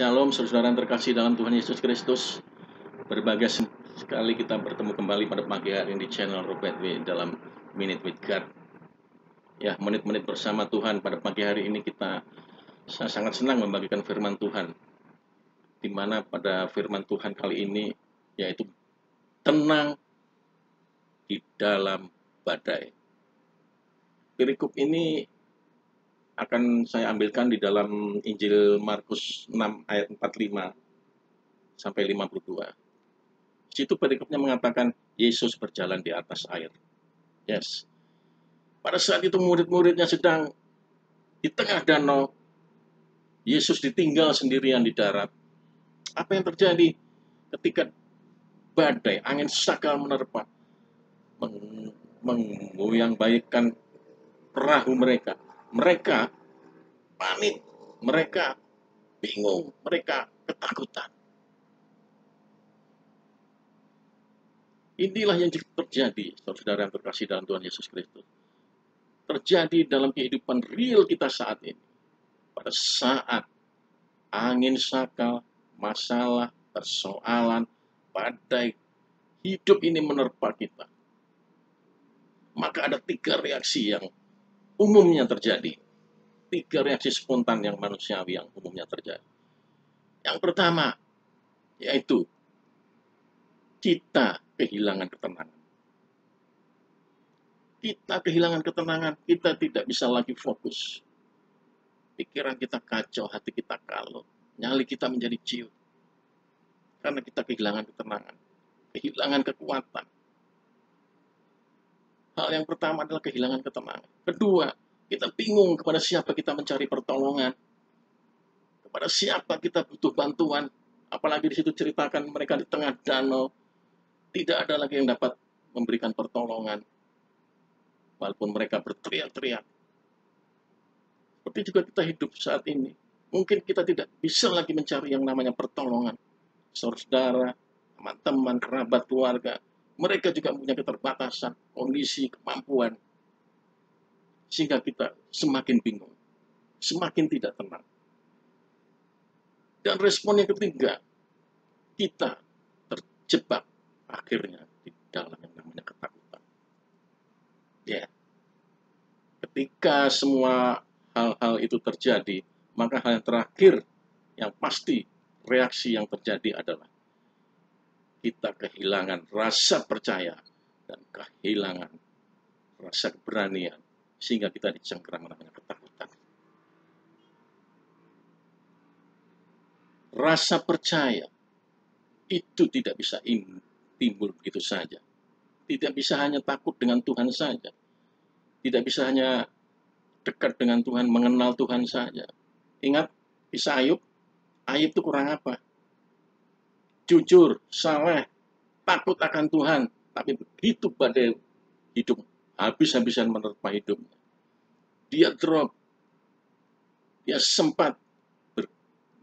Shalom, saudara yang terkasih dalam Tuhan Yesus Kristus. Berbahagia sekali kita bertemu kembali pada pagi hari ini di channel Robert W dalam Minute with God. Ya, menit-menit bersama Tuhan. Pada pagi hari ini saya sangat senang membagikan firman Tuhan. Di mana pada firman Tuhan kali ini yaitu tenang di dalam badai. Perikop ini akan saya ambilkan di dalam Injil Markus 6 ayat 45 sampai 52. Di situ perikopnya mengatakan Yesus berjalan di atas air. Yes. Pada saat itu murid-muridnya sedang di tengah danau. Yesus ditinggal sendirian di darat. Apa yang terjadi ketika badai, angin sakal menerpa, menggoyang-baikkan perahu mereka. Mereka panik, mereka bingung, mereka ketakutan. Inilah yang terjadi, saudara yang terkasih dalam Tuhan Yesus Kristus. Terjadi dalam kehidupan real kita saat ini. Pada saat angin sakal, masalah, persoalan, badai, hidup ini menerpa kita. Maka ada 3 reaksi yang umumnya terjadi. 3 reaksi spontan yang manusiawi yang umumnya terjadi. Yang pertama, yaitu kita kehilangan ketenangan. Kita kehilangan ketenangan, kita tidak bisa lagi fokus. Pikiran kita kacau, hati kita kalut, nyali kita menjadi ciut. Karena kita kehilangan ketenangan, kehilangan kekuatan. Hal yang pertama adalah kehilangan ketenangan. Kedua, kita bingung kepada siapa kita mencari pertolongan. Kepada siapa kita butuh bantuan. Apalagi di situ ceritakan mereka di tengah danau. Tidak ada lagi yang dapat memberikan pertolongan. Walaupun mereka berteriak-teriak. Seperti juga kita hidup saat ini. Mungkin kita tidak bisa lagi mencari yang namanya pertolongan. Saudara, teman-teman, kerabat, keluarga. Mereka juga punya keterbatasan, kondisi, kemampuan. Sehingga kita semakin bingung. Semakin tidak tenang. Dan respon yang ketiga, kita terjebak akhirnya di dalam yang namanya ketakutan. Ya. Ketika semua hal-hal itu terjadi, maka hal yang terakhir yang pasti reaksi yang terjadi adalah kita kehilangan rasa percaya dan kehilangan rasa keberanian sehingga kita dicengkeram namanya ketakutan. Rasa percaya itu tidak bisa timbul begitu saja. Tidak bisa hanya takut dengan Tuhan saja. Tidak bisa hanya dekat dengan Tuhan, mengenal Tuhan saja. Ingat kisah Ayub. Ayub itu kurang apa? Jujur, saleh, takut akan Tuhan. Tapi begitu badai hidup habis-habisan menerpa hidupnya. Dia drop. Dia sempat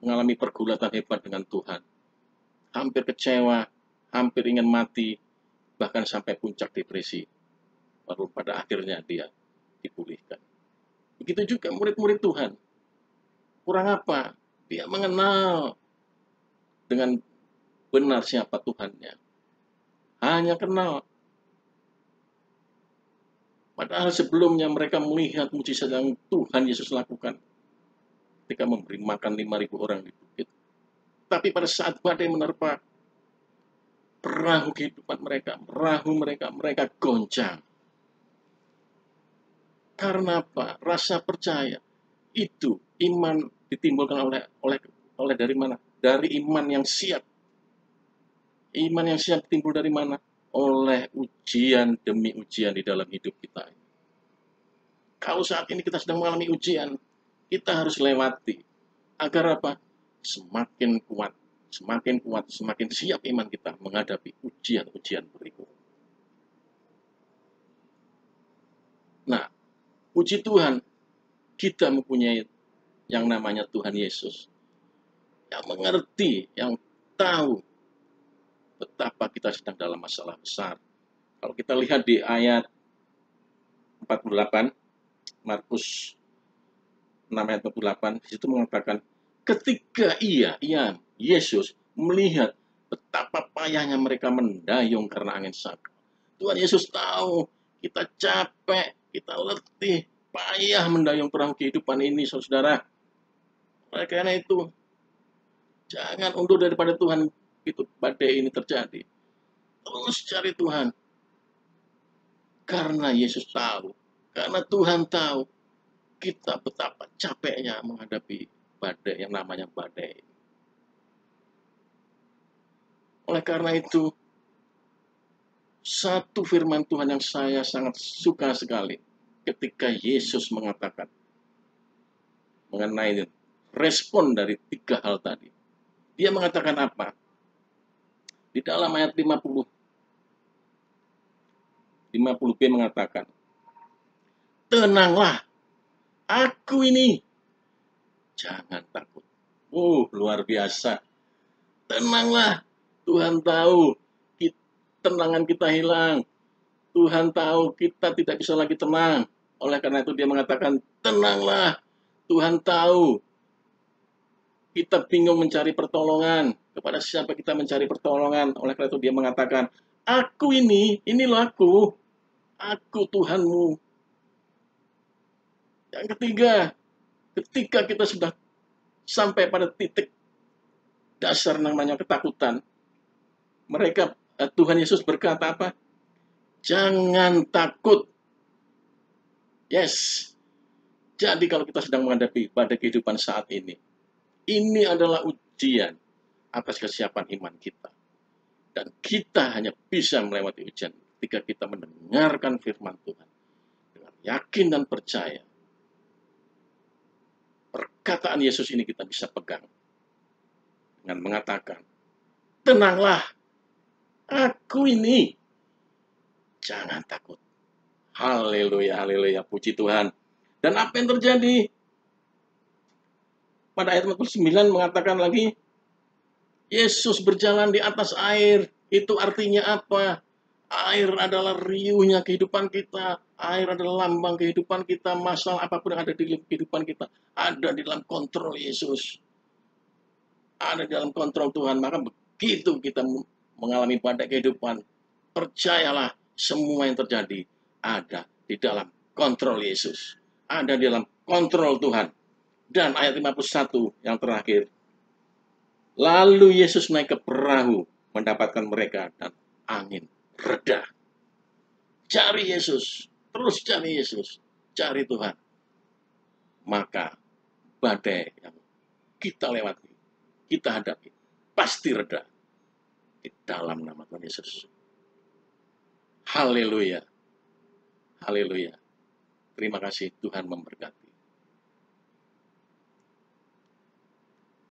mengalami pergulatan hebat dengan Tuhan. Hampir kecewa, hampir ingin mati, bahkan sampai puncak depresi. Baru pada akhirnya dia dipulihkan. Begitu juga murid-murid Tuhan. Kurang apa? Dia mengenal dengan benar siapa Tuhannya. Hanya kenal. Padahal sebelumnya mereka melihat mujizat yang Tuhan Yesus lakukan. Ketika memberi makan 5.000 orang di bukit. Tapi pada saat badai menerpa perahu kehidupan mereka goncang. Karena apa? Rasa percaya. Itu iman ditimbulkan oleh dari mana? Dari iman yang siap. Iman yang siap timbul dari mana? Oleh ujian demi ujian di dalam hidup kita. Kalau saat ini kita sedang mengalami ujian, kita harus lewati. Agar apa? Semakin kuat, semakin siap iman kita menghadapi ujian-ujian berikut. Nah, puji Tuhan, kita mempunyai yang namanya Tuhan Yesus. Yang mengerti, yang tahu betapa kita sedang dalam masalah besar. Kalau kita lihat di ayat 48, Markus 6 ayat 48, di situ mengatakan, ketika Yesus melihat betapa payahnya mereka mendayung karena angin sakal. Tuhan Yesus tahu kita capek, kita letih, payah mendayung perahu kehidupan ini, saudara. Oleh karena itu, jangan undur daripada Tuhan itu badai ini terjadi. Terus cari Tuhan. Karena Yesus tahu, karena Tuhan tahu kita betapa capeknya menghadapi badai yang namanya badai. Oleh karena itu, satu firman Tuhan yang saya sangat suka sekali ketika Yesus mengatakan mengenai respon dari 3 hal tadi. Dia mengatakan apa? Di dalam ayat 50b mengatakan, tenanglah, aku ini, jangan takut. Luar biasa. Tenanglah, Tuhan tahu tenangan kita hilang. Tuhan tahu kita tidak bisa lagi tenang. Oleh karena itu dia mengatakan, tenanglah, Tuhan tahu kita bingung mencari pertolongan. Kepada siapa kita mencari pertolongan? Oleh karena itu dia mengatakan, aku ini loh aku Tuhanmu. Yang ketiga, ketika kita sudah sampai pada titik dasar namanya ketakutan, Tuhan Yesus berkata apa? Jangan takut. Yes. Jadi kalau kita sedang menghadapi badai kehidupan saat ini adalah ujian atas kesiapan iman kita. Dan kita hanya bisa melewati ujian ketika kita mendengarkan firman Tuhan dengan yakin dan percaya. Perkataan Yesus ini kita bisa pegang dengan mengatakan, tenanglah, aku ini, jangan takut. Haleluya, haleluya, puji Tuhan. Dan apa yang terjadi? Pada ayat 49 mengatakan lagi, Yesus berjalan di atas air. Itu artinya apa? Air adalah riuhnya kehidupan kita. Air adalah lambang kehidupan kita. Masalah apapun yang ada di kehidupan kita ada di dalam kontrol Yesus. Ada di dalam kontrol Tuhan. Maka begitu kita mengalami badai kehidupan, percayalah semua yang terjadi ada di dalam kontrol Yesus. Ada di dalam kontrol Tuhan. Dan ayat 51 yang terakhir. Lalu Yesus naik ke perahu mendapatkan mereka dan angin reda. Cari Yesus. Terus cari Yesus. Cari Tuhan. Maka badai yang kita lewati, kita hadapi, pasti reda. Di dalam nama Tuhan Yesus. Haleluya. Haleluya. Terima kasih, Tuhan memberkati.